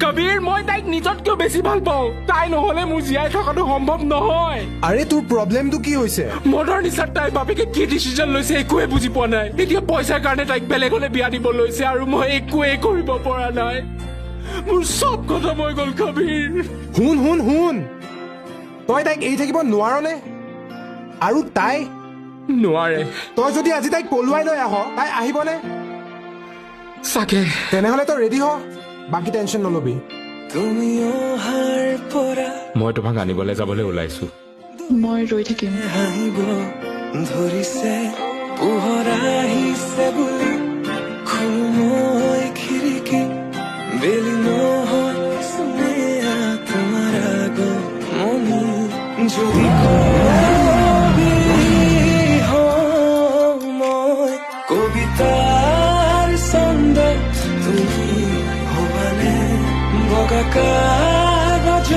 কবিৰ মই তাইক নিজতকৈ বেছি ভাল পাওঁ তাই নহলে মোৰ জীয়াই থকাটো সম্ভৱ নহয় আৰে তোৰ প্ৰব্লেমটো কি হৈছে মদৰ নিচাত তাই বাপেকে কি ডিচিজন লৈছে একোৱে বুজি পোৱা নাই এতিয়া পইচাৰ কাৰণে তাইক বেলেগলে বিয়া দিব লৈছে আৰু মই একোৱে কৰিব পৰা নাই মোৰ চব খতম হৈ গ'ল কবিৰ শুন শুন শুন তই তাইক এৰি থাকিব নোৱাৰনে আৰু তাই নোৱাৰে তই যদি আজি তাইক পলুৱাই লৈ আহ তাই আহিবনে চাগে তেনেহলে তই ৰেডি হ বাকী টেনশ্যন নলবি মই তোমাক আনিবলৈ যাবলৈ ওলাইছো মই ৰৈ থাকিম ধৰিছে পোহৰ আহিছে বুলি খুমৈ খিৰিকী বেলি নহয় চুমীয়া তোমাৰ আগমনি যদি কবি মই কবিতাৰ ছন্দ তুমি হবানে বগা কাগজ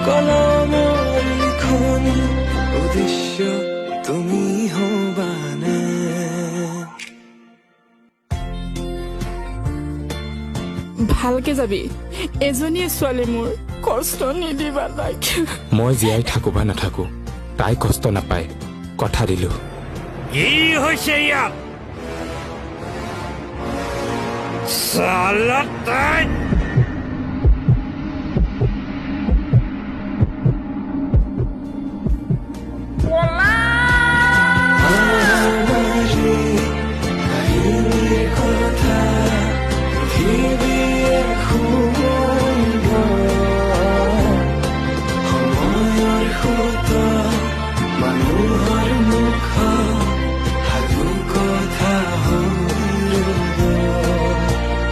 কলমৰ লিখনি উদ্দেশ্য তুমি হবানে ভালকে যাবি এজনীয়ে ছোৱালী মোৰ কষ্ট নিদিবা তাইক মই জীয়াই থাকো বা নাথাকো তাই কষ্ট নাপায় কথা দিলো কি হৈছে ইয়াত চালা তাই